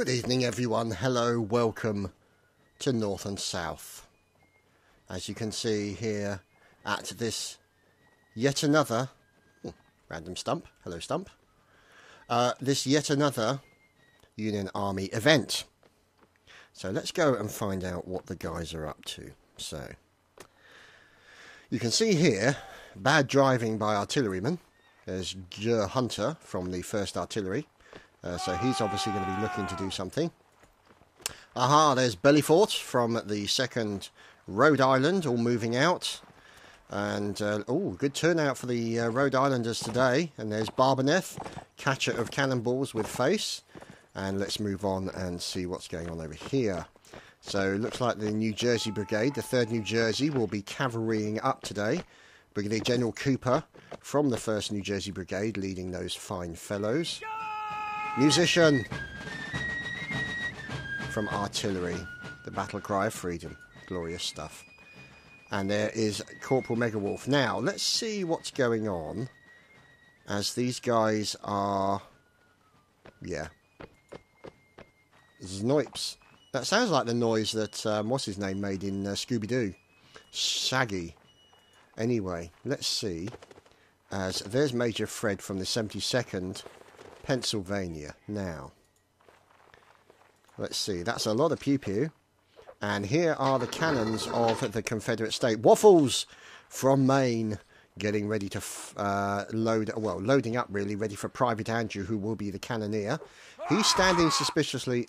Good evening everyone, hello, welcome to North and South. As you can see here at this yet another, random stump, hello stump, this yet another Union Army event. So let's go and find out what the guys are up to. So, you can see here, bad driving by artillerymen. There's Hunter from the 1st Artillery. So he's obviously going to be looking to do something. Aha, there's Bellyfort from the 2nd Rhode Island, all moving out. And, oh, good turnout for the Rhode Islanders today. And there's Barbaneth, catcher of cannonballs with face. And let's move on and see what's going on over here. So, looks like the New Jersey Brigade, the 3rd New Jersey, will be cavalrying up today. Brigadier General Cooper from the 1st New Jersey Brigade leading those fine fellows. Musician from artillery, the battle cry of freedom, glorious stuff. And there is Corporal Megawolf. Now let's see what's going on as these guys are, Znoips. That sounds like the noise that what's his name made in Scooby-Doo, Shaggy. Anyway, let's see, as there's Major Fred from the 72nd Pennsylvania. Now, let's see, that's a lot of pew-pew. And here are the cannons of the Confederate state. Waffles from Maine, getting ready to loading up really, ready for Private Andrew, who will be the cannoneer. He's standing suspiciously,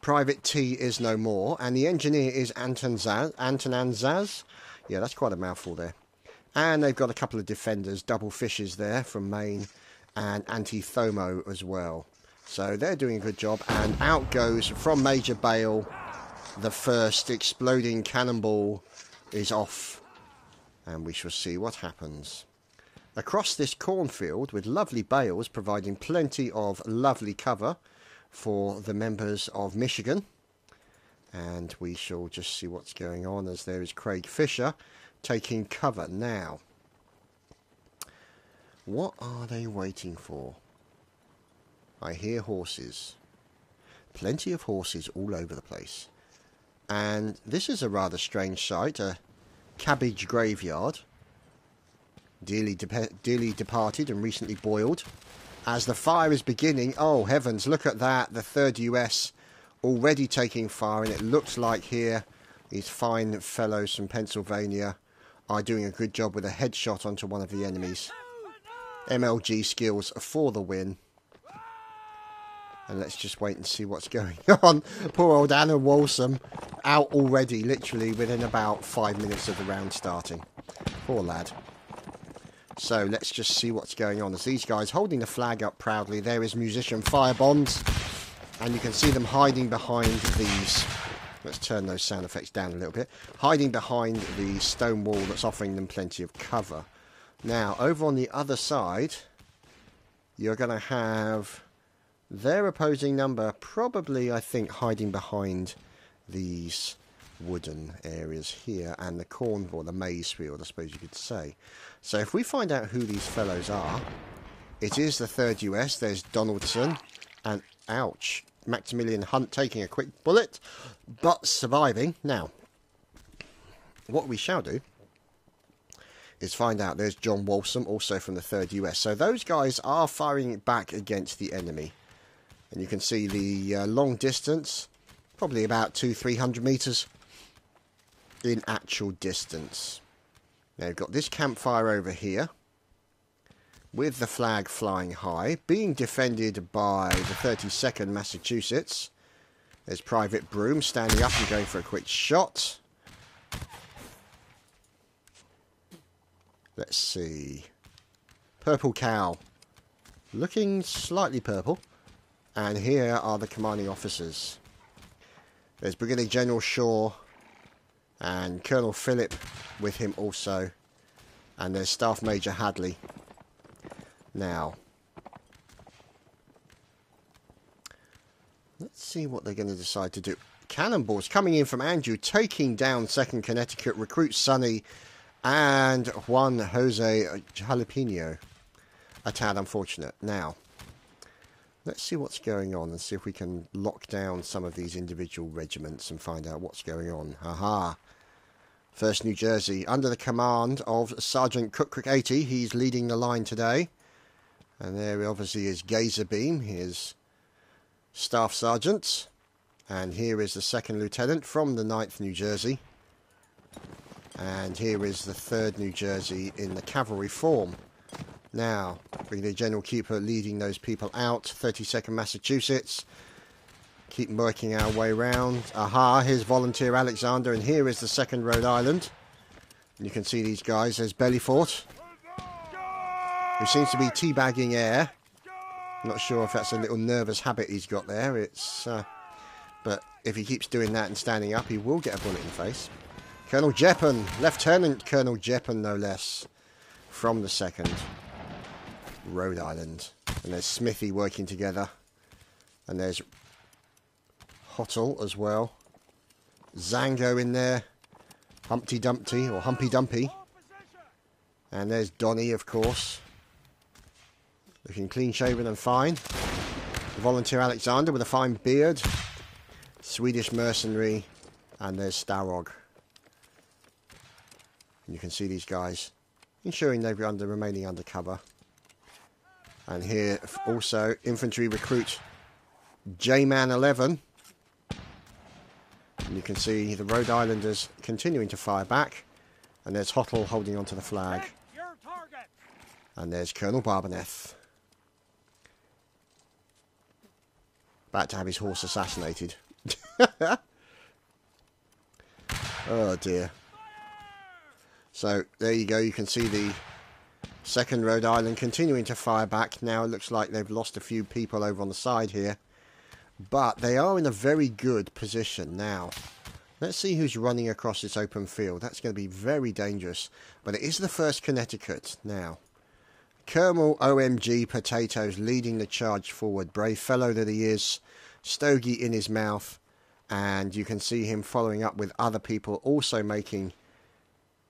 Private T is no more, and the engineer is Antonanzaz. Yeah, that's quite a mouthful there. And they've got a couple of defenders, double fishes there from Maine, and Antithomo as well. So they're doing a good job, and out goes from Major Bale. The first exploding cannonball is off, and we shall see what happens. Across this cornfield with lovely bales providing plenty of lovely cover for the members of Michigan. And we shall just see what's going on as there is Craig Fisher taking cover now. What are they waiting for? I hear horses. Plenty of horses all over the place. And this is a rather strange sight, a cabbage graveyard. Dearly departed and recently boiled. As the fire is beginning, oh heavens, look at that, the 3rd US already taking fire, and it looks like here these fine fellows from Pennsylvania are doing a good job with a headshot onto one of the enemies. MLG skills for the win. And let's just wait and see what's going on. Poor old Anna Walsam out already, literally within about 5 minutes of the round starting. Poor lad. So let's just see what's going on as these guys holding the flag up proudly. There is Musician Firebonds. And you can see them hiding behind these. Let's turn those sound effects down a little bit. Hiding behind the stone wall that's offering them plenty of cover. Now, over on the other side, you're going to have their opposing number probably, I think, hiding behind these wooden areas here and the corn, or the maize field, I suppose you could say. So if we find out who these fellows are, it is the 3rd US. There's Donaldson and, ouch, Maximilian Hunt taking a quick bullet, but surviving. Now, what we shall do is find out. There's John Walsam, also from the 3rd US. So those guys are firing back against the enemy. And you can see the long distance, probably about 200-300 metres in actual distance. Now you've got this campfire over here, with the flag flying high, being defended by the 32nd Massachusetts. There's Private Broom standing up and going for a quick shot. Let's see. Purple Cow. Looking slightly purple. And here are the commanding officers. There's Brigadier General Shaw and Colonel Phillip with him also. And there's Staff Major Hadley. Now, let's see what they're going to decide to do. Cannonballs coming in from Andrew, taking down 2nd Connecticut recruit Sonny and Juan Jose Jalapeno. A tad unfortunate. Now, Let's see what's going on and see if we can lock down some of these individual regiments and find out what's going on. Aha! 1st New Jersey, under the command of Sergeant Cook 80. He's leading the line today. And there obviously is Gazerbeam, his Staff Sergeant. And here is the 2nd Lieutenant from the 9th New Jersey. And here is the 3rd New Jersey in the cavalry form. Now, Brigadier General Keeper leading those people out. 32nd Massachusetts. Keep working our way round. Aha, here's Volunteer Alexander, and here is the 2nd Rhode Island. And you can see these guys. There's Bellyfort, who seems to be teabagging air. I'm not sure if that's a little nervous habit he's got there. But if he keeps doing that and standing up, he will get a bullet in the face. Colonel Jeppen, Lieutenant Colonel Jeppen, no less, from the 2nd Rhode Island. And there's Smithy working together. And there's Hottle as well. Zango in there. Humpty Dumpty, or Humpy Dumpy. And there's Donny, of course. Looking clean-shaven and fine. The Volunteer Alexander with a fine beard. Swedish mercenary. And there's Starog. And you can see these guys ensuring they're remaining under cover. And here also infantry recruit J-Man 11. And you can see the Rhode Islanders continuing to fire back. And there's Hottle holding onto the flag. And there's Colonel Barbaneth. About to have his horse assassinated. Oh dear. So there you go, you can see the 2nd Rhode Island continuing to fire back. Now it looks like they've lost a few people over on the side here. But they are in a very good position now. Let's see who's running across this open field. That's going to be very dangerous. But it is the 1st Connecticut now. Colonel OMG Potatoes leading the charge forward. Brave fellow that he is. Stogie in his mouth. And you can see him following up with other people also making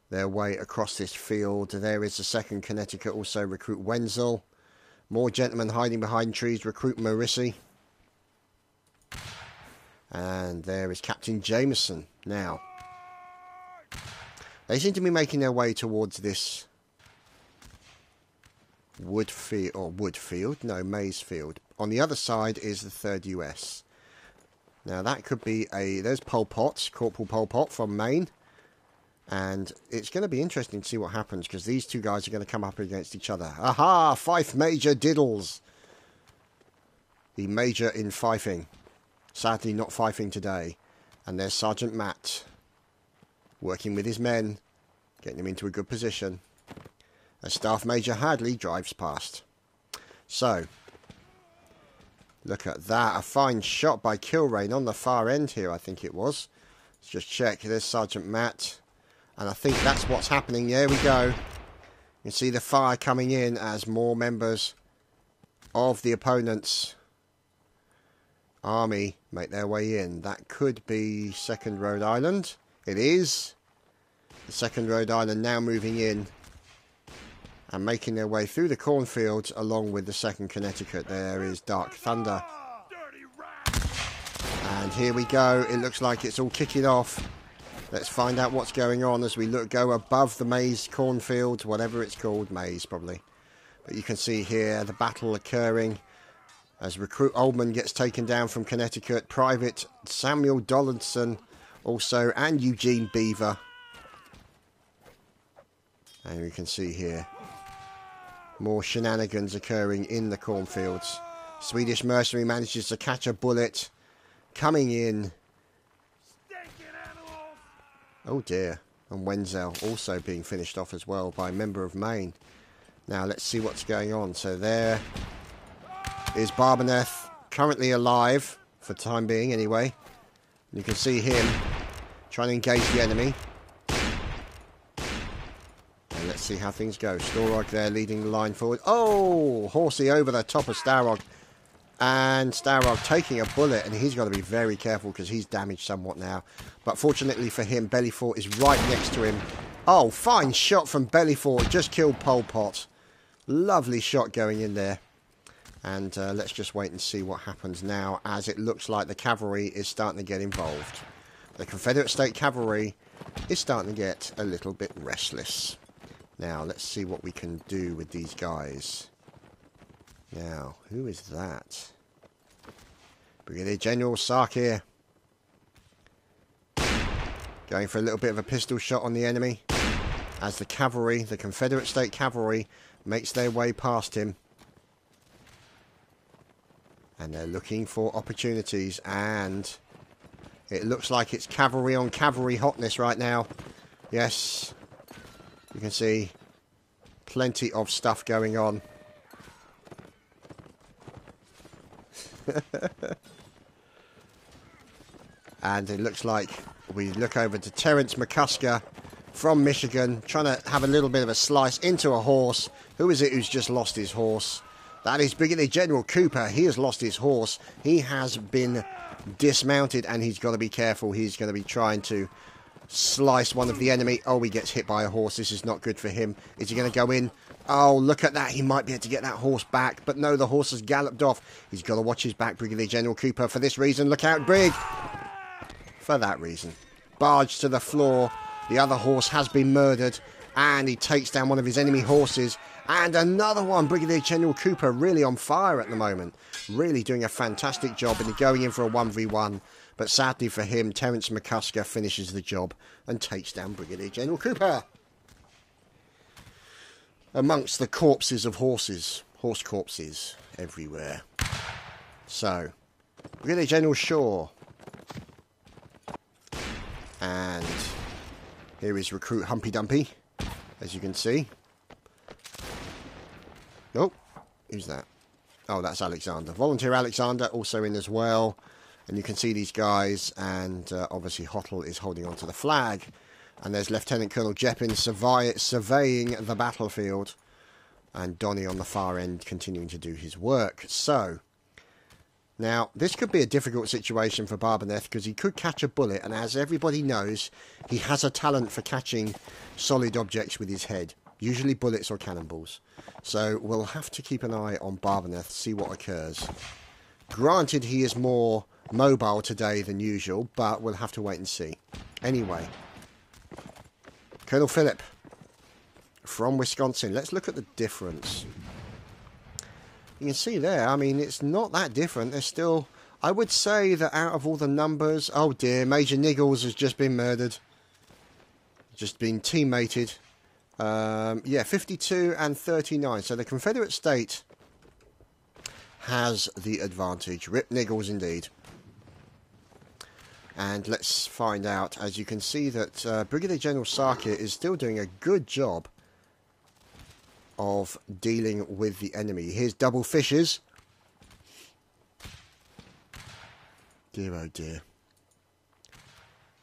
their way across this field. There is the 2nd Connecticut, also recruit Wenzel. More gentlemen hiding behind trees, recruit Morrissey. And there is Captain Jameson now. They seem to be making their way towards this Maysfield. On the other side is the 3rd US. Now that could be there's Pol Pot, Corporal Pol Pot from Maine. And it's going to be interesting to see what happens, because these two guys are going to come up against each other. Aha! Fife Major Diddles. The Major in fifing. Sadly not fifing today. And there's Sergeant Matt. Working with his men. Getting them into a good position. As Staff Major Hadley drives past. So. Look at that. A fine shot by Kilrain on the far end here, I think it was. Let's just check. There's Sergeant Matt. And I think that's what's happening. There we go. You can see the fire coming in as more members of the opponent's army make their way in. That could be 2nd Rhode Island. It is. The 2nd Rhode Island now moving in and making their way through the cornfields along with the 2nd Connecticut. There is Dark Thunder. And here we go. It looks like it's all kicking off. Let's find out what's going on as we go above the maize cornfield, whatever it's called, maize probably. But you can see here the battle occurring as Recruit Oldman gets taken down from Connecticut. Private Samuel Donaldson also, and Eugene Beaver. And we can see here more shenanigans occurring in the cornfields. Swedish mercenary manages to catch a bullet coming in. Oh dear. And Wenzel also being finished off as well by a member of Maine. Now let's see what's going on. So there is Barbaneth, currently alive, for the time being anyway. You can see him trying to engage the enemy. And let's see how things go. Starog there leading the line forward. Oh! Horsey over the top of Starog. And Starog taking a bullet, and he's got to be very careful because he's damaged somewhat now. But fortunately for him, Bellyfort is right next to him. Oh, fine shot from Bellyfort. Just killed Pol Pot. Lovely shot going in there. And let's just wait and see what happens now, as it looks like the cavalry is starting to get involved. The Confederate State Cavalry is starting to get a little bit restless. Now, let's see what we can do with these guys. Now, who is that? Brigadier General Sarkir. Going for a little bit of a pistol shot on the enemy. As the cavalry, the Confederate State Cavalry, makes their way past him. And they're looking for opportunities. And it looks like it's cavalry on cavalry hotness right now. Yes. You can see plenty of stuff going on. And it looks like we look over to Terence McCusker from Michigan, trying to have a little bit of a slice into a horse. Who is it who's just lost his horse? That is Brigadier General Cooper. He has lost his horse. He has been dismounted, and he's got to be careful. He's going to be trying to slice one of the enemy. Oh, he gets hit by a horse. This is not good for him. Is he going to go in? Oh, look at that. He might be able to get that horse back. But no, the horse has galloped off. He's got to watch his back, Brigadier General Cooper. For this reason, look out, Brig. For that reason. Barge to the floor. The other horse has been murdered. And he takes down one of his enemy horses. And another one. Brigadier General Cooper really on fire at the moment. Really doing a fantastic job. And going in for a 1v1. But sadly for him, Terence McCusker finishes the job and takes down Brigadier General Cooper. Amongst the corpses of horses. Horse corpses everywhere. So, Brigadier General Shaw. And here is Recruit Humpy Dumpy, as you can see. Oh, who's that? Oh, that's Alexander. Volunteer Alexander also in as well. And you can see these guys, and obviously Hottle is holding onto the flag. And there's Lieutenant Colonel Jeppin surveying the battlefield. And Donny on the far end continuing to do his work. So, now, this could be a difficult situation for Barbaneth, because he could catch a bullet, and as everybody knows, he has a talent for catching solid objects with his head. Usually bullets or cannonballs. So, we'll have to keep an eye on Barbaneth, see what occurs. Granted, he is more mobile today than usual, but we'll have to wait and see. Anyway, Colonel Phillip from Wisconsin. Let's look at the difference. You can see there, I mean, it's not that different. There's still, I would say that out of all the numbers, oh dear, Major Niggles has just been murdered. Just been teammated. Yeah, 52 and 39. So the Confederate State has the advantage. Rip Niggles indeed. And let's find out, as you can see, that Brigadier General Sarkir is still doing a good job of dealing with the enemy. Here's Double Fishes. Dear oh dear.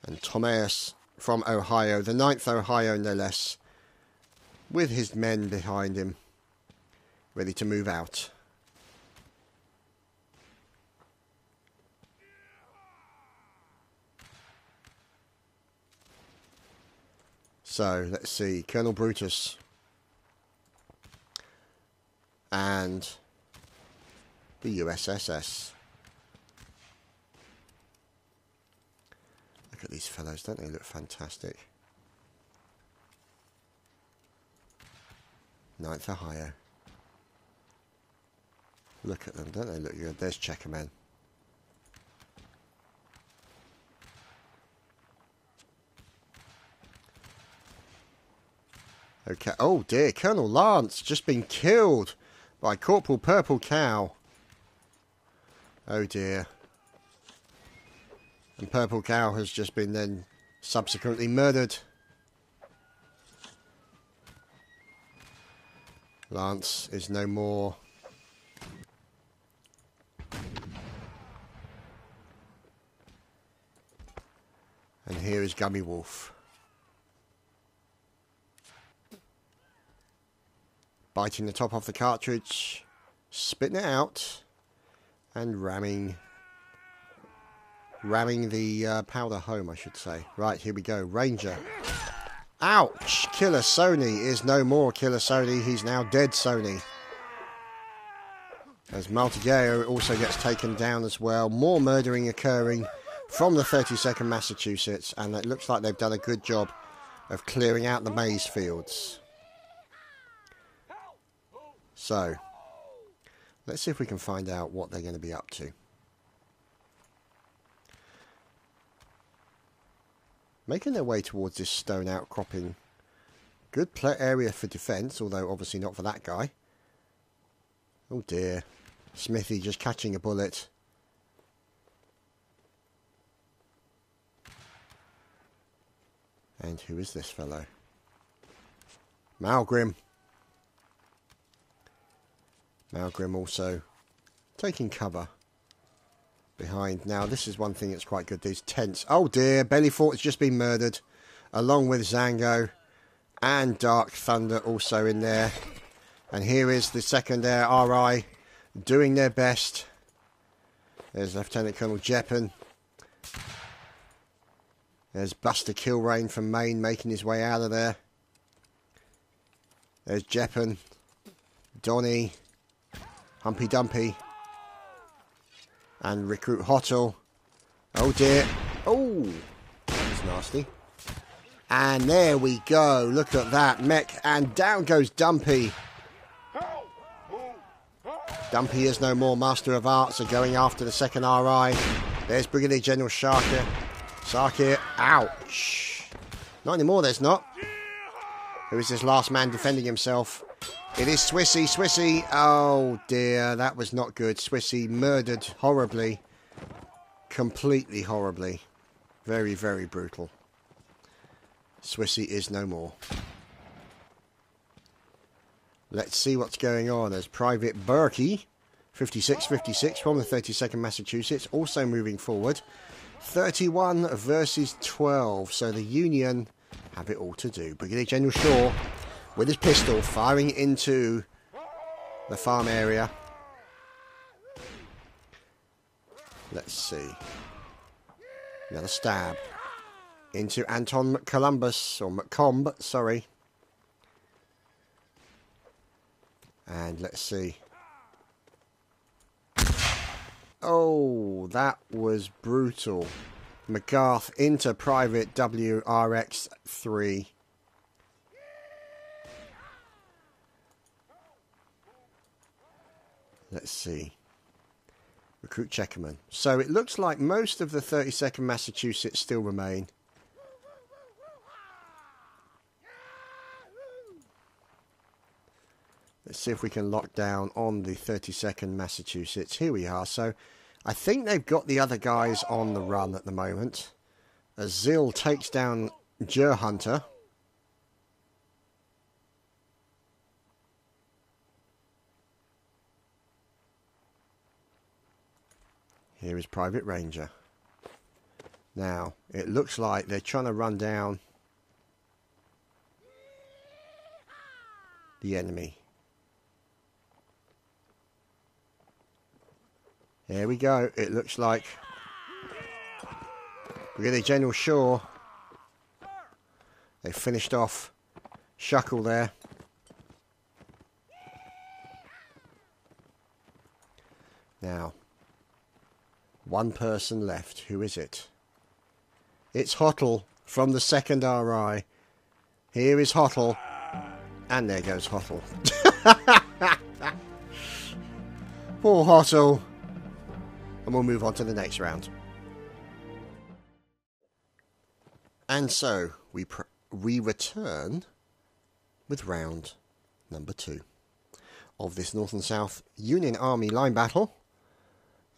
And Thomas from Ohio, the 9th Ohio no less, with his men behind him, ready to move out. So, let's see, Colonel Brutus. And the USSS. Look at these fellows, don't they look fantastic? 9th Ohio. Look at them, don't they look good? There's Checkerman. Okay, oh dear, Colonel Lance just been killed by Corporal Purple Cow. Oh dear. And Purple Cow has just been then subsequently murdered. Lance is no more. And here is Gummy Wolf. Biting the top off the cartridge, spitting it out, and ramming the powder home, I should say. Right, here we go. Ranger. Ouch! Killer Sony is no more Killer Sony. He's now dead Sony. As Maltigueo also gets taken down as well. More murdering occurring from the 32nd Massachusetts, and it looks like they've done a good job of clearing out the maize fields. So, let's see if we can find out what they're going to be up to. Making their way towards this stone outcropping. Good area for defence, although obviously not for that guy. Oh dear. Smithy just catching a bullet. And who is this fellow? Malgrim. Malgrim also taking cover behind. Now, this is one thing that's quite good. These tents. Oh dear, Bellyfort has just been murdered, along with Zango and Dark Thunder also in there. And here is the second RI doing their best. There's Lieutenant Colonel Jeppen. There's Buster Kilrain from Maine making his way out of there. There's Jeppen, Donny, Humpy Dumpy, and Recruit Hottle. Oh dear. Oh, that was nasty. And there we go. Look at that. Mech, and down goes Dumpy. Dumpy is no more. Master of Arts are going after the second RI. There's Brigadier General Sharkir. Sharkir, ouch. Not anymore, there's not. Who is this last man defending himself? It is Swissy. Swissy, oh dear, that was not good. Swissy murdered horribly. Completely horribly. Very, very brutal. Swissy is no more. Let's see what's going on. There's Private Berkey, 56-56 from the 32nd Massachusetts, also moving forward. 31 versus 12, so the Union have it all to do. Brigadier General Shaw with his pistol firing into the farm area. Let's see. Another stab into Anton McColumbus, or McComb, sorry. And let's see. Oh, that was brutal. McGarth into Private WRX3. Let's see. Recruit Checkerman. So it looks like most of the 32nd Massachusetts still remain. Let's see if we can lock down on the 32nd Massachusetts. Here we are. So I think they've got the other guys on the run at the moment. Azil takes down Jur Hunter. Here is Private Ranger. Now, it looks like they're trying to run down the enemy. There we go. It looks like Brigadier General Shaw. They finished off Shuckle there. Now, one person left. Who is it? It's Hottle from the 2nd RI. Here is Hottle. And there goes Hottle. Poor Hottle. And we'll move on to the next round. And so we return with round number 2 of this North and South Union Army line battle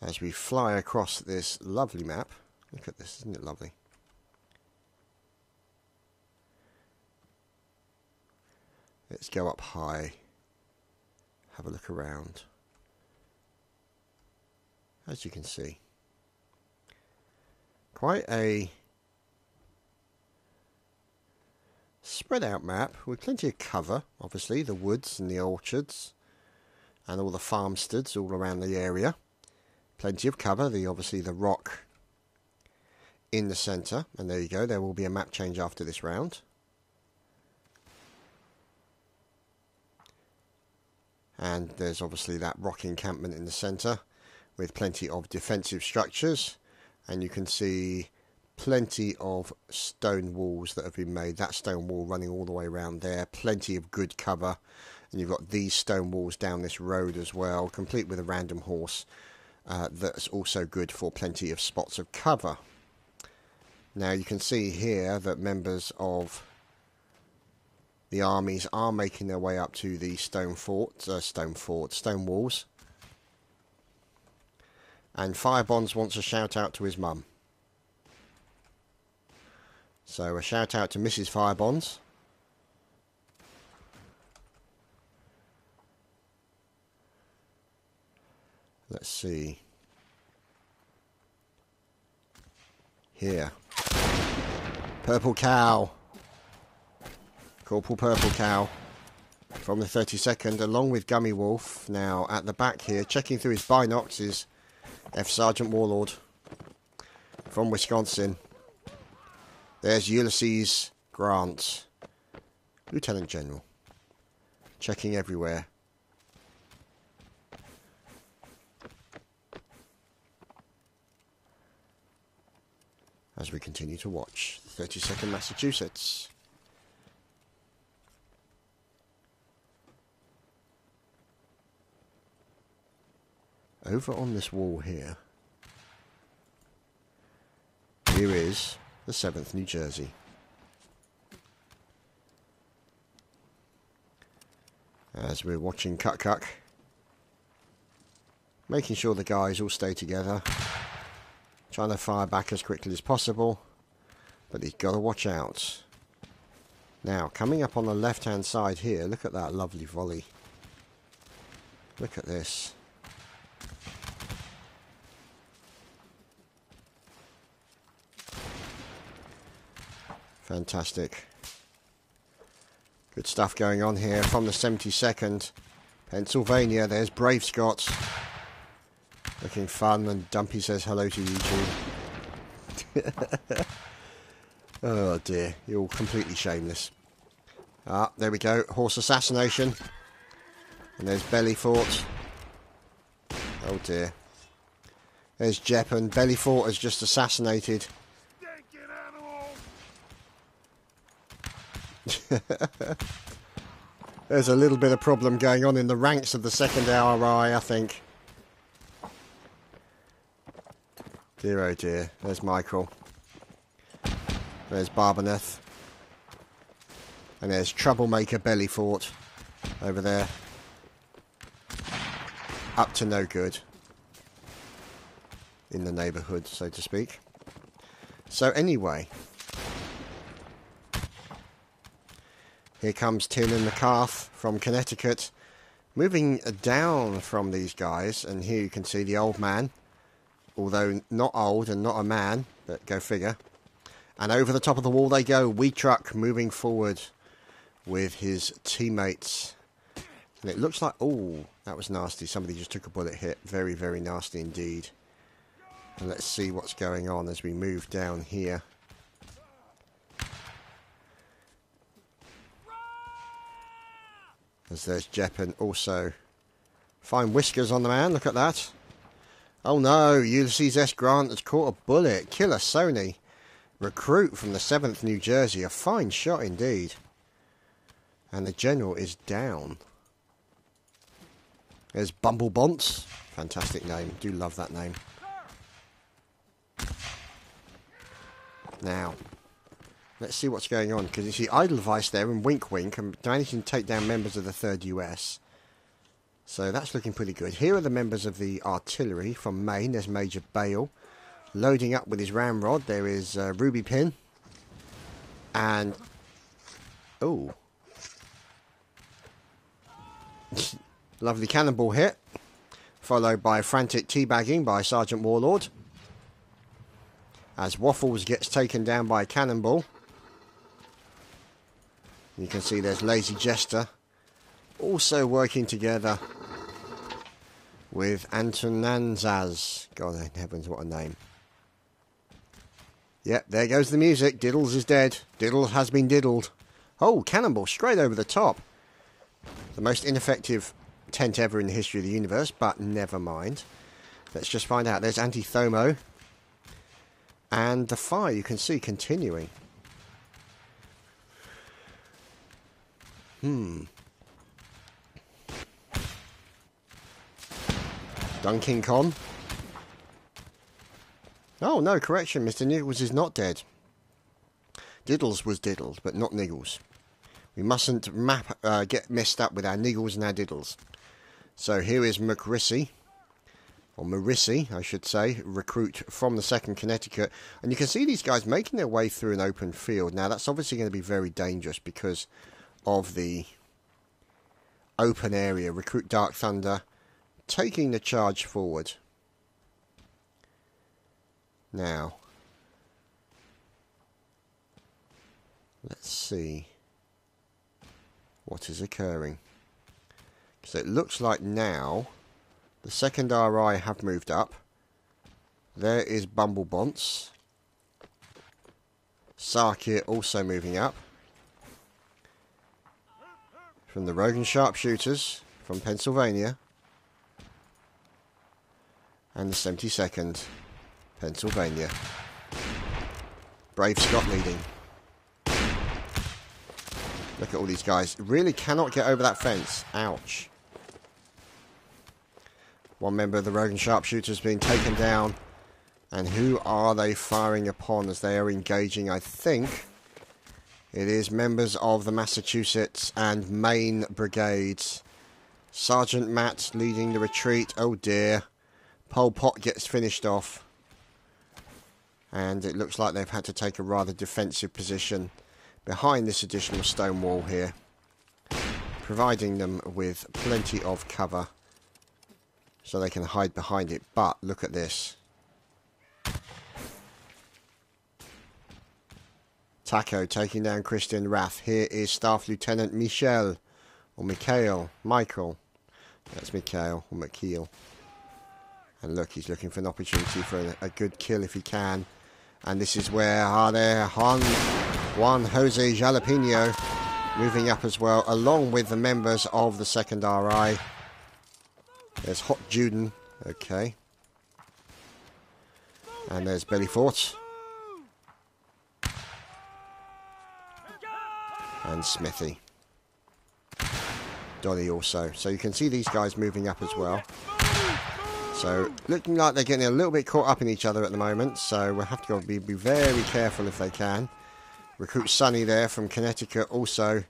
as we fly across this lovely map. Look at this, isn't it lovely? Let's go up high, have a look around. As you can see, quite a spread out map with plenty of cover, obviously, the woods and the orchards and all the farmsteads all around the area. Plenty of cover, obviously the rock in the centre, and there you go, there will be a map change after this round. And there's obviously that rock encampment in the centre with plenty of defensive structures. And you can see plenty of stone walls that have been made. That stone wall running all the way around there. Plenty of good cover. And you've got these stone walls down this road as well, complete with a random horse. That's also good for plenty of spots of cover. Now you can see here that members of the armies are making their way up to the stone walls. And Firebonds wants a shout out to his mum. So a shout out to Mrs. Firebonds. Let's see. Here. Purple Cow. Corporal Purple Cow from the 32nd, along with Gummy Wolf. Now at the back here, checking through his binocs, is F. Sergeant Warlord from Wisconsin. There's Ulysses Grant, Lieutenant General, checking everywhere. As we continue to watch 32nd Massachusetts. Over on this wall here, here is the 7th New Jersey. As we're watching Cuck, making sure the guys all stay together, trying to fire back as quickly as possible, but he's got to watch out. Now, coming up on the left-hand side here, look at that lovely volley. Look at this. Fantastic. Good stuff going on here from the 72nd. Pennsylvania, there's Brave Scott. Looking fun, and Dumpy says hello to YouTube. Oh dear, you're all completely shameless. Ah, there we go, horse assassination. And there's Bellyfort. Oh dear. There's Jeppen. Bellyfort has just assassinated. There's a little bit of problem going on in the ranks of the 2nd RI, I think. Dear oh dear. There's Michael. There's Barbeneth. And there's Troublemaker Bellyfort over there. Up to no good. In the neighbourhood, so to speak. So anyway. Here comes Tin and McCarth from Connecticut, moving down from these guys, and here you can see the old man, although not old and not a man, but go figure. And over the top of the wall they go, Wee Truck moving forward with his teammates. And it looks like, oh, that was nasty, somebody just took a bullet hit, very, very nasty indeed. And let's see what's going on as we move down here. As there's Jeppen also. Fine whiskers on the man, look at that. Oh no, Ulysses S. Grant has caught a bullet. Killer Sony. Recruit from the 7th New Jersey. A fine shot indeed. And the general is down. There's Bumblebonts. Fantastic name. Do love that name. Now, let's see what's going on, because you see Edelweiss there and Wink Wink and managing to take down members of the 3rd US. So that's looking pretty good. Here are the members of the artillery from Maine. There's Major Bale loading up with his ramrod. There is Ruby Pin. And, oh, lovely cannonball hit, followed by frantic teabagging by Sergeant Warlord. As Waffles gets taken down by a cannonball. You can see there's Lazy Jester also working together with Antonanzas. God in heavens, what a name. Yep, there goes the music. Diddles is dead. Diddle has been diddled. Oh, cannonball straight over the top. The most ineffective tent ever in the history of the universe, but never mind. Let's just find out. There's Antithomo. And the fire, you can see, continuing. Dunking Con. Oh, no, correction. Mr. Niggles is not dead. Diddles was diddled, but not Niggles. We mustn't get messed up with our Niggles and our Diddles. So here is McRissy, or Marissi, I should say, recruit from the 2nd Connecticut. And you can see these guys making their way through an open field. Now, that's obviously going to be very dangerous because of the open area. Recruit Dark Thunder taking the charge forward. Now, let's see what is occurring. So it looks like now the 2nd RI have moved up. There is Bumblebonts. Sarkir also moving up. From the Rogan Sharpshooters from Pennsylvania. And the 72nd Pennsylvania. Brave Scott leading. Look at all these guys. Really cannot get over that fence. Ouch. One member of the Rogan Sharpshooters being taken down. And who are they firing upon as they are engaging? I think it is members of the Massachusetts and Maine Brigades. Sergeant Matt leading the retreat. Oh dear. Pol Pot gets finished off. And it looks like they've had to take a rather defensive position behind this additional stone wall here, providing them with plenty of cover so they can hide behind it. But look at this. Taco taking down Christian Rath. Here is Staff Lieutenant Michael. Michael. That's Mikhail or McKeel. And look, he's looking for an opportunity for a good kill if he can. And this is where Juan Jose Jalapeno moving up as well, along with the members of the 2nd RI. There's Hot Juden. Okay. And there's Bellyfort. And Smithy. Dolly also. So you can see these guys moving up as well. So, looking like they're getting a little bit caught up in each other at the moment. So, we'll have to be very careful if they can. Recruit Sonny there from Connecticut also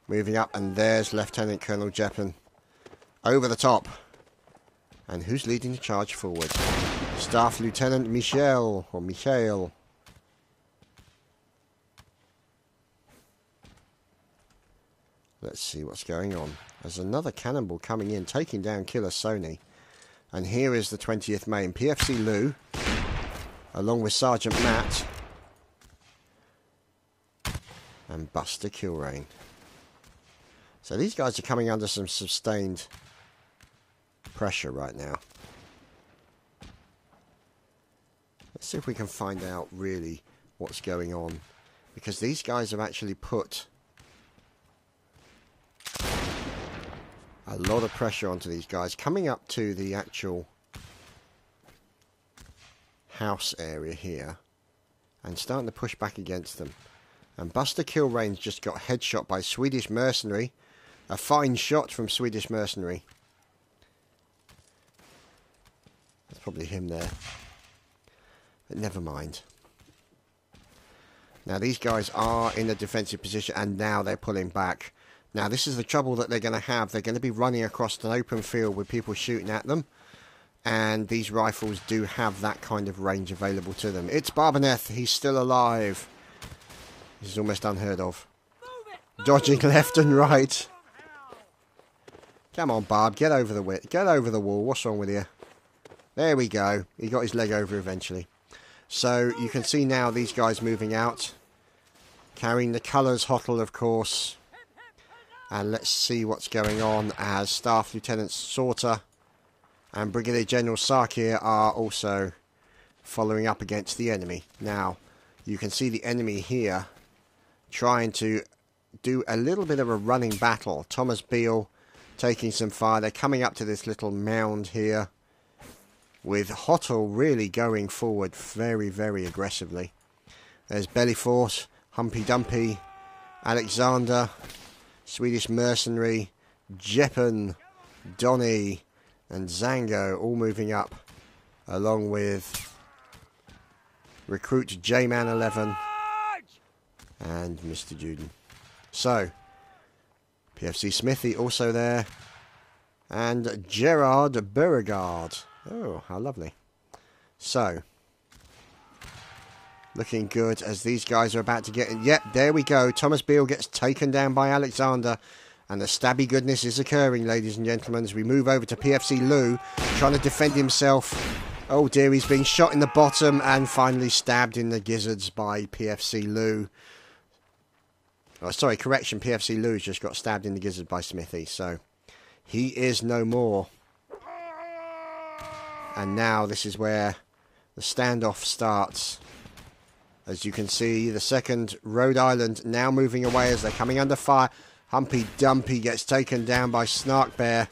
moving up. And there's Lieutenant Colonel Jeppen over the top. And who's leading the charge forward? Staff Lieutenant Michael. Let's see what's going on. There's another cannonball coming in, taking down Killer Sony. And here is the 20th Maine. PFC Lou, along with Sergeant Matt. And Buster Kilrain. So these guys are coming under some sustained pressure right now. Let's see if we can find out really what's going on. Because these guys have actually put a lot of pressure onto these guys. Coming up to the actual house area here. And starting to push back against them. And Buster Kilrain's just got headshot by Swedish Mercenary. A fine shot from Swedish Mercenary. That's probably him there. But never mind. Now these guys are in a defensive position and now they're pulling back. Now this is the trouble that they're going to have. They're going to be running across an open field with people shooting at them. And these rifles do have that kind of range available to them. It's Barbaneth. He's still alive. This is almost unheard of. Dodging left and right. Come on, Barb. Get over the wall. What's wrong with you? There we go. He got his leg over eventually. So you can see now these guys moving out. Carrying the colours Hottle, of course. And let's see what's going on as Staff Lieutenant Sauter and Brigadier General Sarkir are also following up against the enemy. Now, you can see the enemy here trying to do a little bit of a running battle. Thomas Beale taking some fire. They're coming up to this little mound here, with Hottle really going forward very, very aggressively. There's Bellyforce, Humpy Dumpy, Alexander, Swedish Mercenary, Jeppen, Donny, and Zango all moving up, along with Recruit J-Man 11 and Mr. Juden. So, PFC Smithy also there, and Gerard Beauregard. Oh, how lovely. So, looking good as these guys are about to get in. Yep, there we go. Thomas Beale gets taken down by Alexander. And the stabby goodness is occurring, ladies and gentlemen, as we move over to PFC Lou, trying to defend himself. Oh dear, he's being shot in the bottom and finally stabbed in the gizzards by PFC Lou. Oh, sorry, correction, PFC Lou's just got stabbed in the gizzard by Smithy, so he is no more. And now this is where the standoff starts. As you can see, the 2nd Rhode Island now moving away as they're coming under fire. Humpy Dumpy gets taken down by Snark Bear,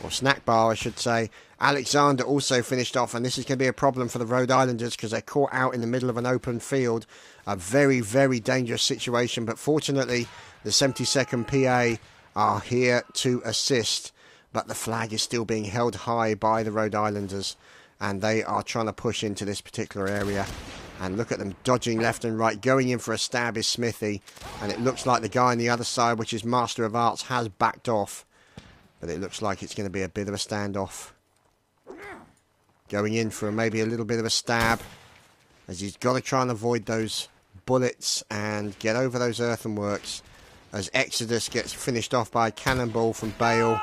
or Snack Bar, I should say. Alexander also finished off, and this is going to be a problem for the Rhode Islanders because they're caught out in the middle of an open field. A very, very dangerous situation, but fortunately, the 72nd PA are here to assist. But the flag is still being held high by the Rhode Islanders, and they are trying to push into this particular area. And look at them dodging left and right. Going in for a stab is Smithy. And it looks like the guy on the other side, which is Master of Arts, has backed off. But it looks like it's going to be a bit of a standoff. Going in for maybe a little bit of a stab, as he's got to try and avoid those bullets and get over those earthworks. As Exodus gets finished off by a cannonball from Bale.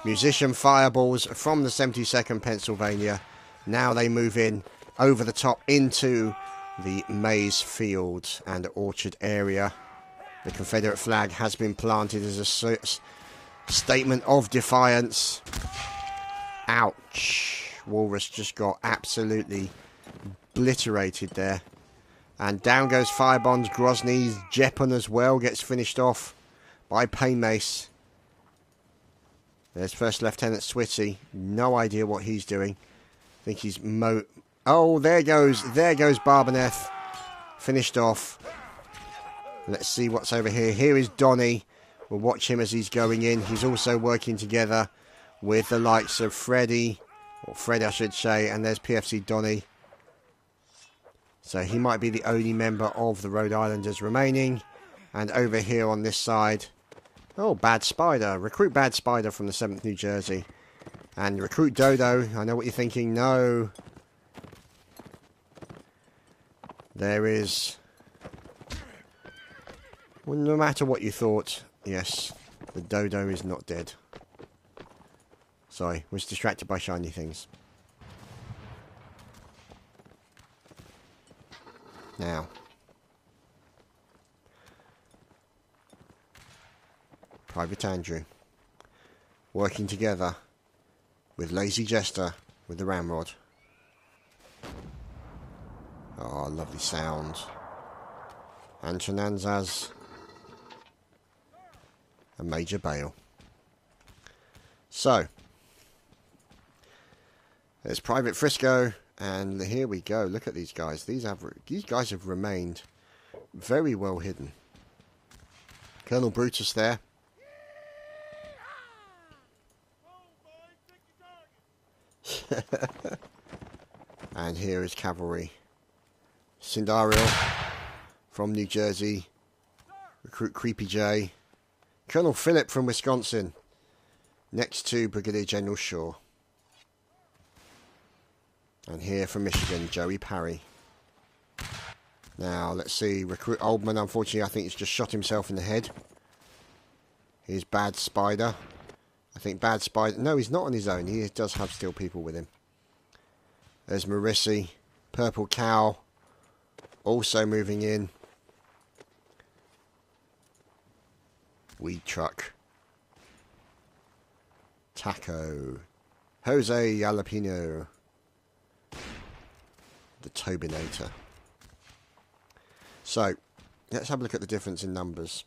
Musician fireballs from the 72nd Pennsylvania. Now they move in over the top into the maize field and orchard area. The Confederate flag has been planted as a statement of defiance. Ouch. Walrus just got absolutely obliterated there. And down goes Firebonds. Grozny's Jeppen as well gets finished off by Painmace. There's First Lieutenant Switty. No idea what he's doing. I think he's Oh, there goes Barbaneth. Finished off. Let's see what's over here. Here is Donny. We'll watch him as he's going in. He's also working together with the likes of Freddy, or Fred I should say, and there's PFC Donny. So he might be the only member of the Rhode Islanders remaining. And over here on this side, oh, Bad Spider. Recruit Bad Spider from the 7th New Jersey. And Recruit Dodo. I know what you're thinking. No. There is... Well, no matter what you thought, yes, the Dodo is not dead. Sorry, was distracted by shiny things. Now. Private Andrew. Working together with Lazy Jester with the Ramrod. Oh, lovely sound. Antonanzas. And Major Bale. So. There's Private Frisco. And here we go. Look at these guys. These guys have remained very well hidden. Colonel Brutus there. And here is Cavalry. Sindariel from New Jersey. Recruit Creepy J. Colonel Phillip from Wisconsin. Next to Brigadier General Shaw. And here from Michigan, Joey Parry. Now, let's see. Recruit Oldman, unfortunately, I think he's just shot himself in the head. Here's Bad Spider. I think Bad Spider... No, he's not on his own. He does have still people with him. There's Marissi. Purple Cow. Also moving in. Weed Truck. Taco. Jose Jalapeno. The Tobinator. So, let's have a look at the difference in numbers.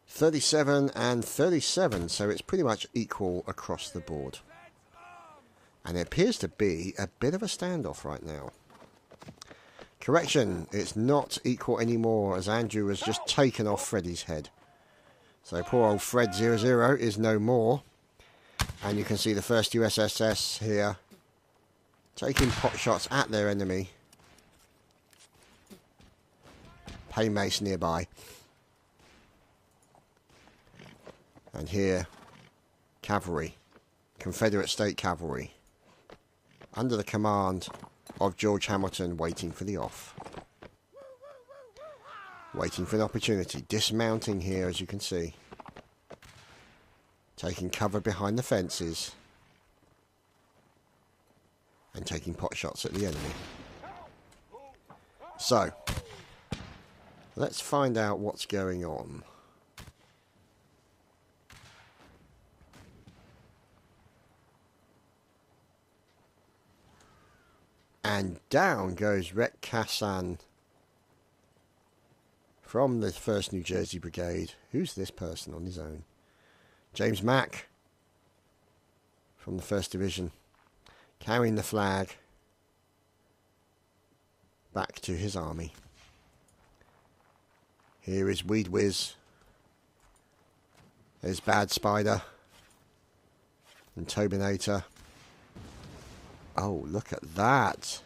37 and 37, so it's pretty much equal across the board. And it appears to be a bit of a standoff right now. Correction, it's not equal anymore, as Andrew has just taken off Freddy's head. So poor old Fred 00 is no more. And you can see the first USSS here taking pot shots at their enemy. Paymace nearby. And here, cavalry, Confederate State Cavalry, under the command of George Hamilton, waiting for the off. Waiting for an opportunity. Dismounting here, as you can see. Taking cover behind the fences. And taking pot shots at the enemy. So, let's find out what's going on. And down goes Rek Kassan from the 1st New Jersey Brigade. Who's this person on his own? James Mack from the 1st Division, carrying the flag back to his army. Here is Weed Whiz. There's Bad Spider and Tobinator. Oh, look at that.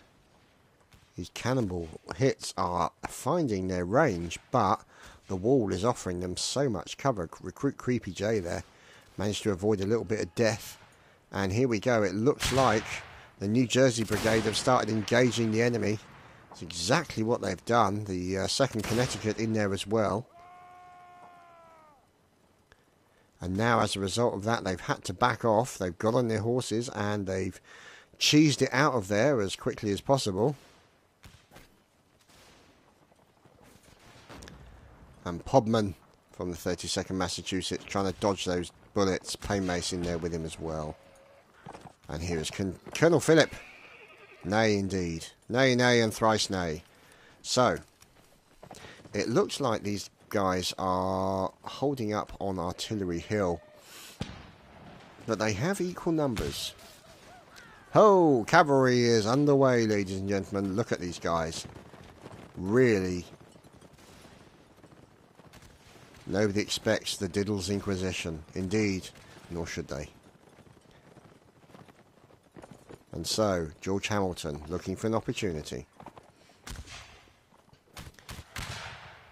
These cannonball hits are finding their range, but the wall is offering them so much cover. Recruit Creepy J there managed to avoid a little bit of death. And here we go. It looks like the New Jersey Brigade have started engaging the enemy. It's exactly what they've done. The 2nd Connecticut in there as well. And now, as a result of that, they've had to back off. They've got on their horses and they've cheesed it out of there as quickly as possible. And Podman from the 32nd Massachusetts trying to dodge those bullets. Paymace in there with him as well. And here is Colonel Phillip. Nay, indeed. Nay, nay, and thrice nay. So, it looks like these guys are holding up on Artillery Hill. But they have equal numbers. Ho! Cavalry is underway, ladies and gentlemen. Look at these guys. Really. Nobody expects the Diddles Inquisition. Indeed. Nor should they. And so, George Hamilton looking for an opportunity.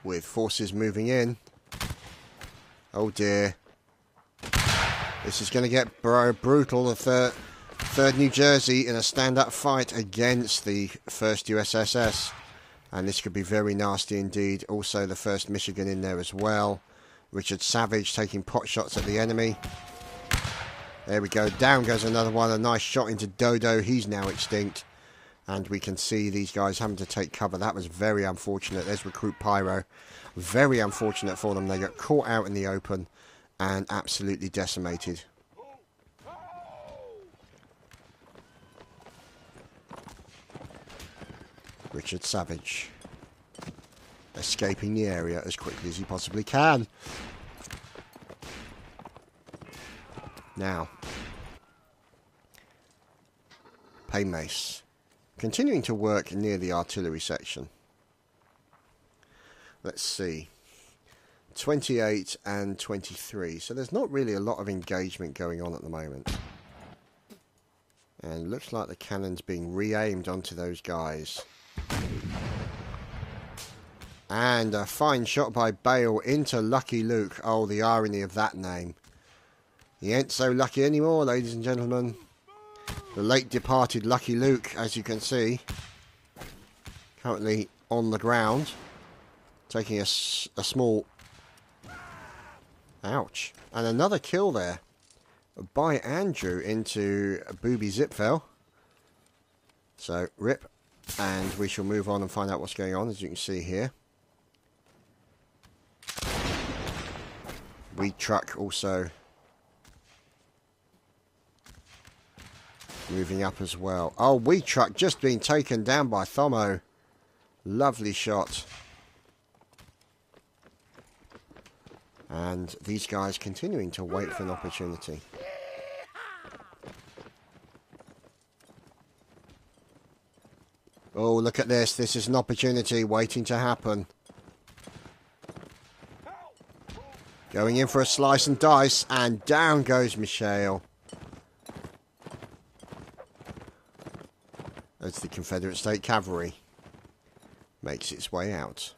With forces moving in. Oh dear. This is going to get brutal. The 3rd New Jersey in a stand-up fight against the 1st USSS. And this could be very nasty indeed. Also the 1st Michigan in there as well. Richard Savage taking pot shots at the enemy. There we go. Down goes another one. A nice shot into Dodo. He's now extinct. And we can see these guys having to take cover. That was very unfortunate. There's Recruit Pyro. Very unfortunate for them. They got caught out in the open and absolutely decimated. Richard Savage escaping the area as quickly as he possibly can. Now, Paymace continuing to work near the artillery section. Let's see. 28 and 23. So there's not really a lot of engagement going on at the moment. And looks like the cannon's being re-aimed onto those guys. And a fine shot by Bale into Lucky Luke. Oh, the irony of that name. He ain't so lucky anymore, ladies and gentlemen. The late departed Lucky Luke, as you can see. Currently on the ground. Taking a small... Ouch. And another kill there by Andrew into Booby Zipfel. So, rip. And we shall move on and find out what's going on, as you can see here. Weed Truck also moving up as well. Oh, Weed Truck just being taken down by Thomo. Lovely shot. And these guys continuing to wait for an opportunity. Oh, look at this. This is an opportunity waiting to happen. Going in for a slice and dice, and down goes Michelle. As the Confederate State Cavalry makes its way out.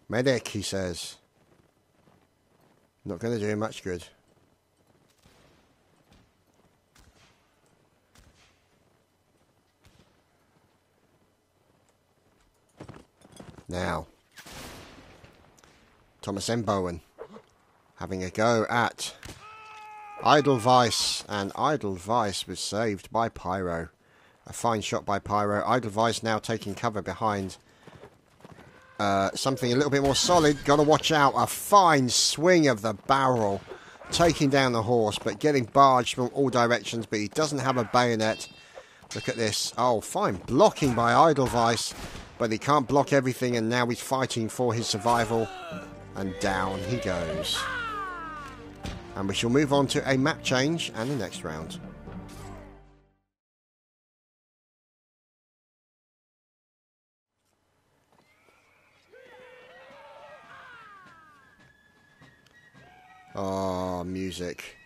Medic, he says. Not going to do him much good. Now, Thomas M. Bowen having a go at Edelweiss, and Edelweiss was saved by Pyro. A fine shot by Pyro. Edelweiss now taking cover behind something a little bit more solid. Got to watch out. A fine swing of the barrel, taking down the horse, but getting barged from all directions. But he doesn't have a bayonet. Look at this. Oh, fine blocking by Edelweiss, but he can't block everything, and now he's fighting for his survival. And down he goes. And we shall move on to a map change and the next round. Oh, music.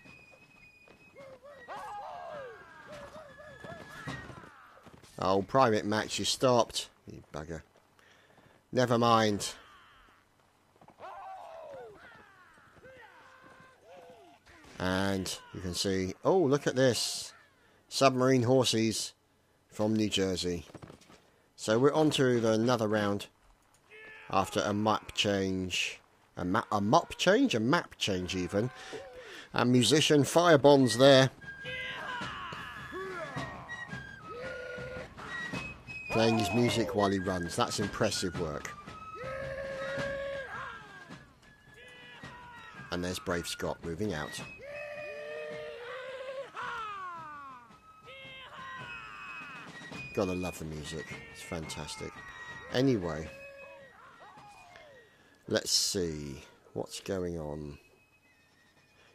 Oh, Private Max, you stopped. You bugger. Never mind. And you can see, oh, look at this. Submarine horses from New Jersey. So we're on to another round after a map change. A map change even. And musician fire bonds there. Playing his music while he runs. That's impressive work. And there's Brave Scott moving out. Gotta love the music. It's fantastic. Anyway. Let's see what's going on.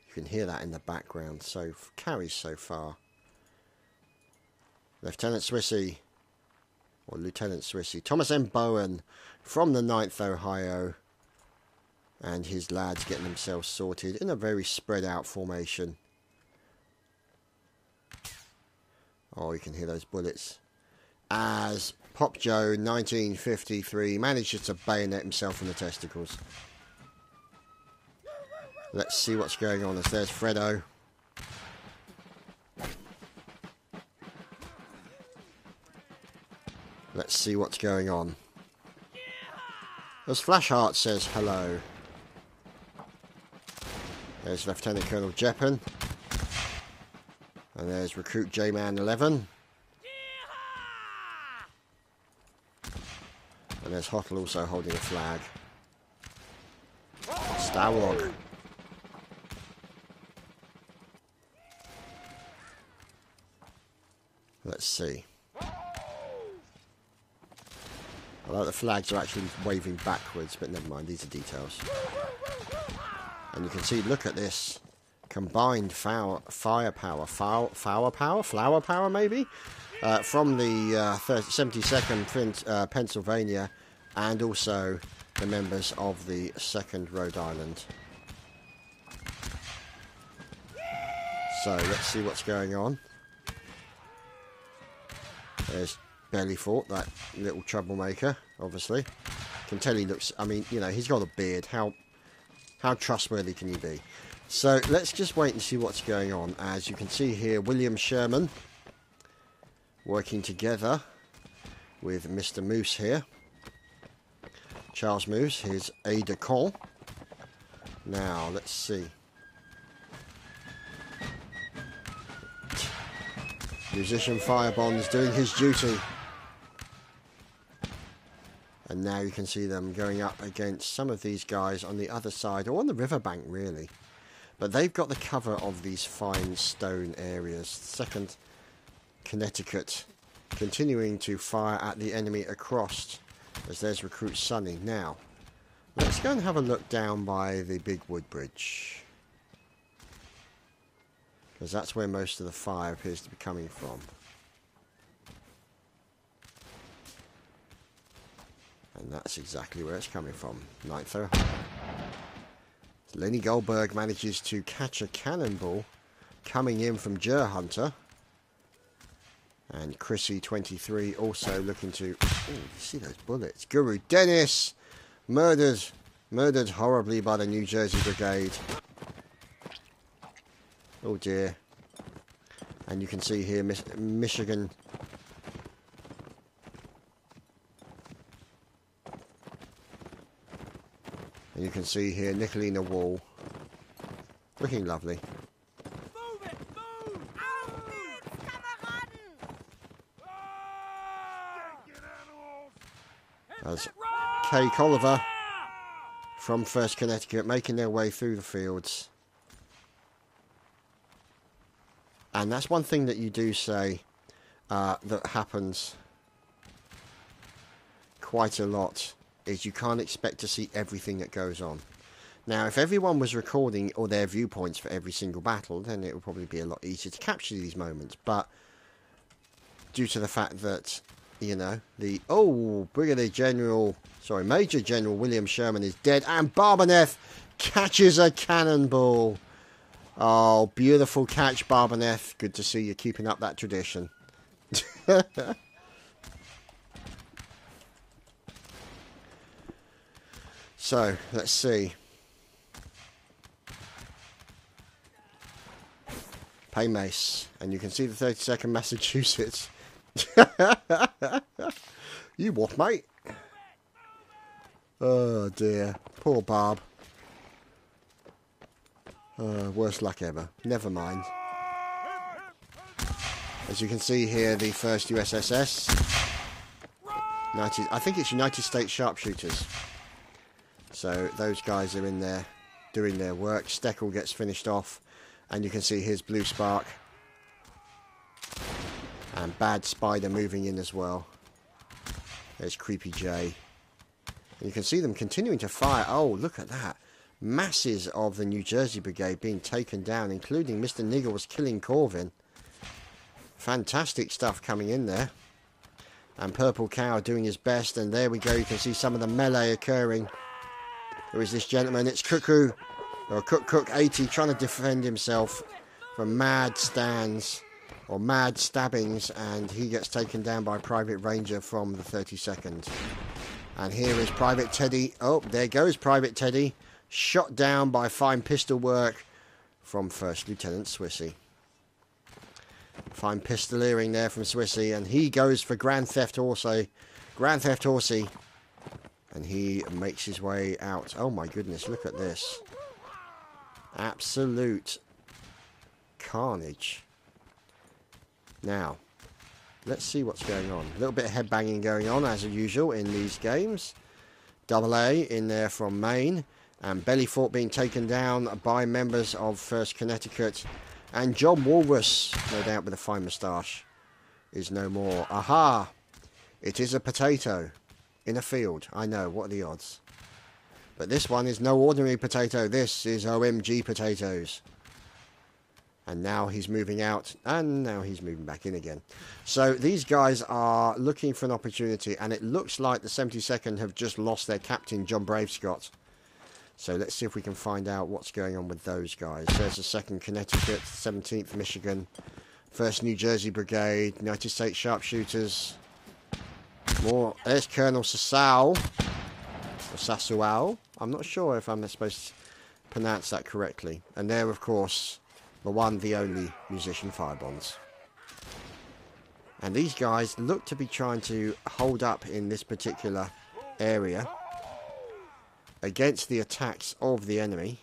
You can hear that in the background. So carries so far. Lieutenant Swissy, or Lieutenant Swissy, Thomas M. Bowen from the 9th Ohio, and his lads getting themselves sorted in a very spread out formation. Oh, you can hear those bullets. As Pop Joe 1953 manages to bayonet himself in the testicles. Let's see what's going on. As there's Fredo. Let's see what's going on. As Flashheart says hello. There's Lieutenant Colonel Jeppen. And there's Recruit J-Man 11. And there's Hottle also holding a flag. Starwog. Let's see. Although the flags are actually waving backwards, but never mind, these are details. And you can see, look at this. Combined firepower, flower power maybe? From the 72nd Pennsylvania, and also the members of the 2nd Rhode Island. So let's see what's going on. There's Bellyfort, that little troublemaker, obviously. Can tell he looks, I mean, you know, he's got a beard. How trustworthy can you be? So let's just wait and see what's going on. As you can see here, William Sherman working together with Mr. Moose here. Charles Moose, his aide-de-camp. Now, let's see. Musician Firebond's doing his duty. And now you can see them going up against some of these guys on the other side, or on the riverbank really. But they've got the cover of these fine stone areas. 2nd Connecticut continuing to fire at the enemy across, as there's Recruit Sonny. Now, Let's go and have a look down by the big wood bridge, because that's where most of the fire appears to be coming from. And that's exactly where it's coming from. 9th Ohio. Lenny Goldberg manages to catch a cannonball coming in from Jer Hunter. And Chrissy 23 also looking to... Oh, you see those bullets. Guru Dennis murdered horribly by the New Jersey Brigade. Oh dear. And you can see here Michigan. And you can see here Nicolina Wall. Looking lovely. As Kay Colliver from 1st Connecticut making their way through the fields. And that's one thing that you do say that happens quite a lot, is you can't expect to see everything that goes on. Now, if everyone was recording all their viewpoints for every single battle, then it would probably be a lot easier to capture these moments. But due to the fact that, you know, Major General William Sherman is dead, and Barbaneth catches a cannonball. Oh, beautiful catch, Barbaneth. Good to see you keeping up that tradition. So, let's see. Pay Mace. And you can see the 32nd Massachusetts. You what, mate? Oh, dear. Poor Barb. Worst luck ever. Never mind. As you can see here, the 1st USSS. I think it's United States Sharpshooters. So those guys are in there doing their work. Steckel gets finished off. And you can see his Blue Spark. And Bad Spider moving in as well. There's Creepy J. And you can see them continuing to fire. Oh, look at that. Masses of the New Jersey Brigade being taken down, including Mr. Niggles killing Corvin. Fantastic stuff coming in there. And Purple Cow doing his best. And there we go. You can see some of the melee occurring. Who is this gentleman? It's Cuckoo, or Cook 80, trying to defend himself from mad stands or mad stabbings, and he gets taken down by Private Ranger from the 32nd. And here is Private Teddy. Oh, there goes Private Teddy, shot down by fine pistol work from 1st Lieutenant Swissy. Fine pistoleering there from Swissy, and he goes for Grand Theft Horsey. And he makes his way out. Oh my goodness, look at this. Absolute carnage. Now, let's see what's going on. A little bit of headbanging going on, as usual, in these games. Double A in there from Maine. And Bellyfort being taken down by members of 1st Connecticut. And John Walrus, no doubt with a fine moustache, is no more. Aha! It is a potato. In a field. I know, what are the odds? But this one is no ordinary potato. This is OMG potatoes. And now he's moving out. And now he's moving back in again. So these guys are looking for an opportunity. And it looks like the 72nd have just lost their captain, John Bravescott. So let's see if we can find out what's going on with those guys. There's the 2nd Connecticut, 17th Michigan, 1st New Jersey Brigade, United States Sharpshooters. More. There's Colonel Sassow. Or Sassow. I'm not sure if I'm supposed to pronounce that correctly. And there, of course, the one, the only musician Firebonds. And these guys look to be trying to hold up in this particular area against the attacks of the enemy.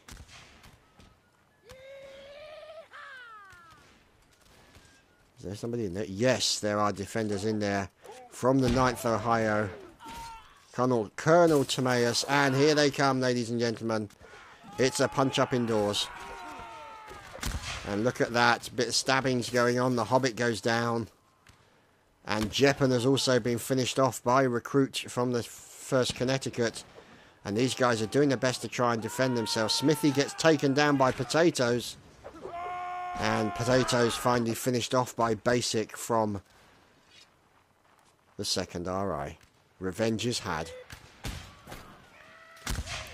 Is there somebody in there? Yes, there are defenders in there. From the 9th Ohio, Colonel Timaeus, and here they come, ladies and gentlemen. It's a punch-up indoors. And look at that, bit of stabbings going on. The Hobbit goes down. And Jeppin has also been finished off by a recruit from the 1st Connecticut. And these guys are doing their best to try and defend themselves. Smithy gets taken down by Potatoes. And Potatoes finally finished off by Basic from the 2nd RI. Revenge is had.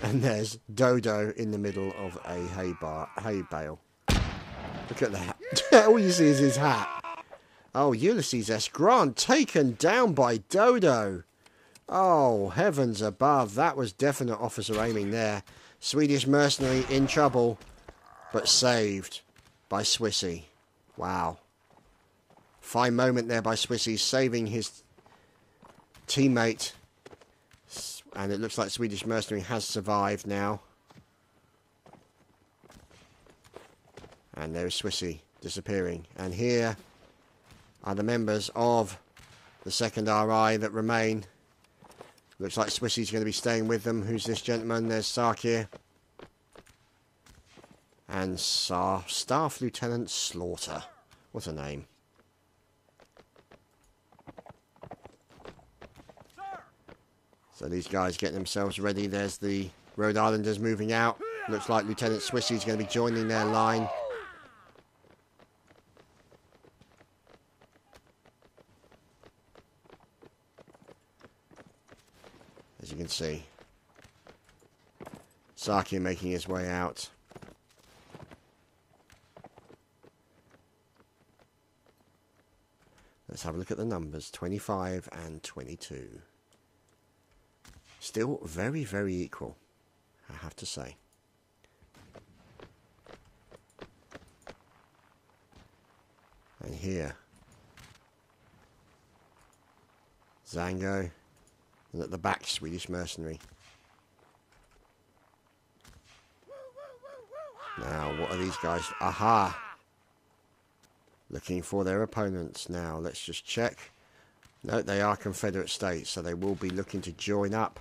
And there's Dodo in the middle of a hay bale. Look at that. All you see is his hat. Oh, Ulysses S. Grant taken down by Dodo. Oh, heavens above. That was definite officer aiming there. Swedish mercenary in trouble, but saved by Swissy. Wow. Fine moment there by Swissy, saving his teammate. And it looks like Swedish mercenary has survived now. And there's Swissy disappearing. And here are the members of the 2nd RI that remain. Looks like Swissy's going to be staying with them. Who's this gentleman? There's Sarkir. And Staff Lieutenant Slaughter. What a name. So these guys getting themselves ready. There's the Rhode Islanders moving out. Looks like Lieutenant Swissy's going to be joining their line. As you can see, Sarkir making his way out. Let's have a look at the numbers. 25 and 22. Still very, very equal, I have to say. And here, Zango. And at the back, Swedish mercenary. Now, what are these guys? Aha! Looking for their opponents. Now, let's just check. No, they are Confederate states, so they will be looking to join up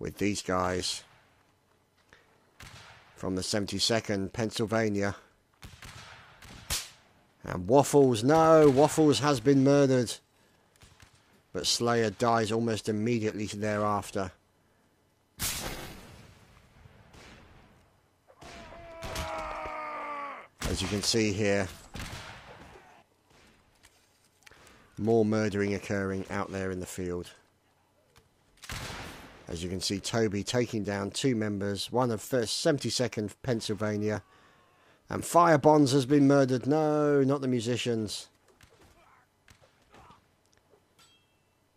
with these guys from the 72nd Pennsylvania. And Waffles, no! Waffles has been murdered. But Slayer dies almost immediately thereafter. As you can see here, more murdering occurring out there in the field. As you can see, Toby taking down 2 members, one of 72nd Pennsylvania. And Fire Bonds has been murdered. No, not the musicians.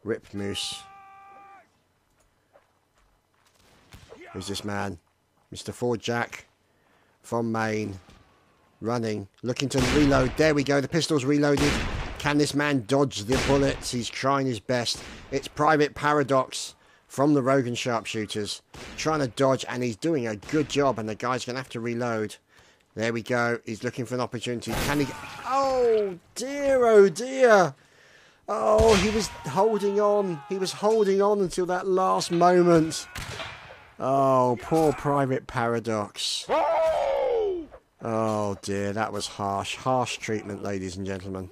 Rip Moose. Who's this man? Mr. Ford Jack from Maine. Running, looking to reload. There we go, the pistol's reloaded. Can this man dodge the bullets? He's trying his best. It's Private Paradox from the Rogan Sharpshooters. Trying to dodge, and he's doing a good job, and the guy's going to have to reload. There we go. He's looking for an opportunity. Can he... Oh, dear, oh, dear. Oh, he was holding on. He was holding on until that last moment. Oh, poor Private Paradox. Oh, dear. That was harsh. Harsh treatment, ladies and gentlemen.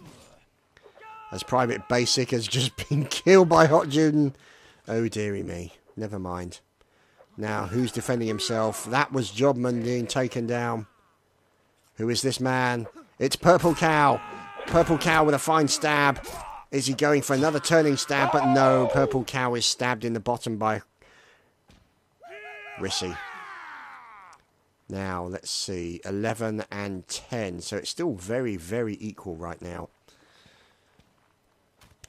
As Private Basic has just been killed by Hot Juden. Oh, dearie me. Never mind. Now, who's defending himself? That was Jobman being taken down. Who is this man? It's Purple Cow. Purple Cow with a fine stab. Is he going for another turning stab? But no, Purple Cow is stabbed in the bottom by Rissy. Now, let's see. 11 and 10. So it's still very, very equal right now.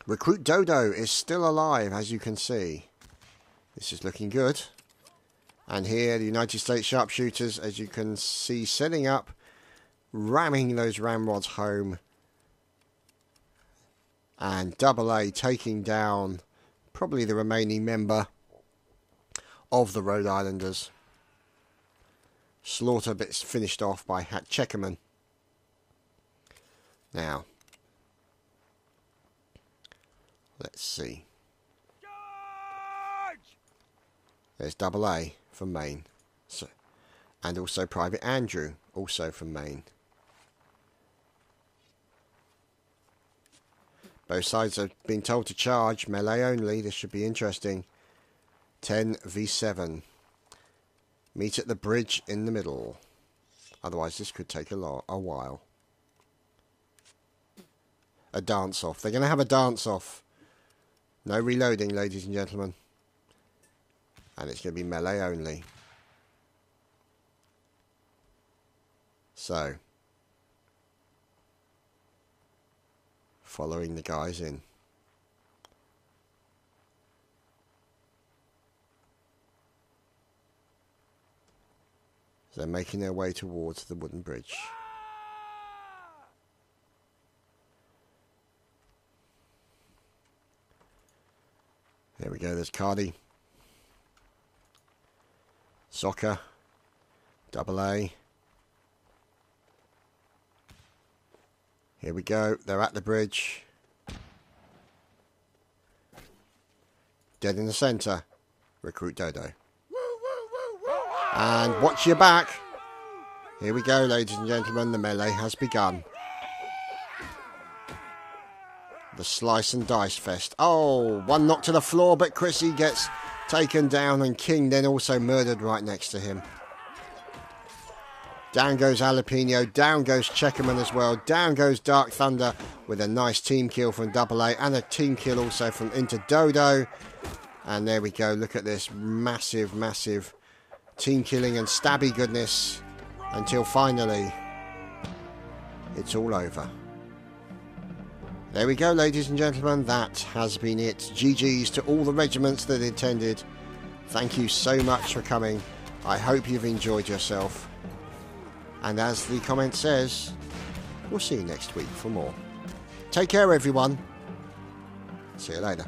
Recruit Dodo is still alive, as you can see. This is looking good. And here, the United States Sharpshooters, as you can see, setting up, ramming those ramrods home. And AA taking down probably the remaining member of the Rhode Islanders. Slaughter bits finished off by Hat Checkerman. Now, let's see. There's AA from Maine. So, and also Private Andrew, also from Maine. Both sides have been told to charge, melee only. This should be interesting. 10v7. Meet at the bridge in the middle. Otherwise this could take a while. A dance-off. They're going to have a dance-off. No reloading, ladies and gentlemen. And it's going to be melee only. So, following the guys in. They're making their way towards the wooden bridge. There we go, there's Cardi. Soccer. Double A. Here we go, they're at the bridge. Dead in the centre. Recruit Dodo. And watch your back. Here we go, ladies and gentlemen, the melee has begun. The slice and dice fest. Oh, one knock to the floor, but Chrissy gets taken down and King then also murdered right next to him. Down goes Jalapeno, down goes Checkerman as well, down goes Dark Thunder with a nice team kill from Double A and a team kill also from Into Dodo. And there we go, look at this massive, massive team killing and stabby goodness until finally it's all over. There we go, ladies and gentlemen, that has been it. GG's to all the regiments that attended. Thank you so much for coming. I hope you've enjoyed yourself. And as the comment says, we'll see you next week for more. Take care, everyone. See you later.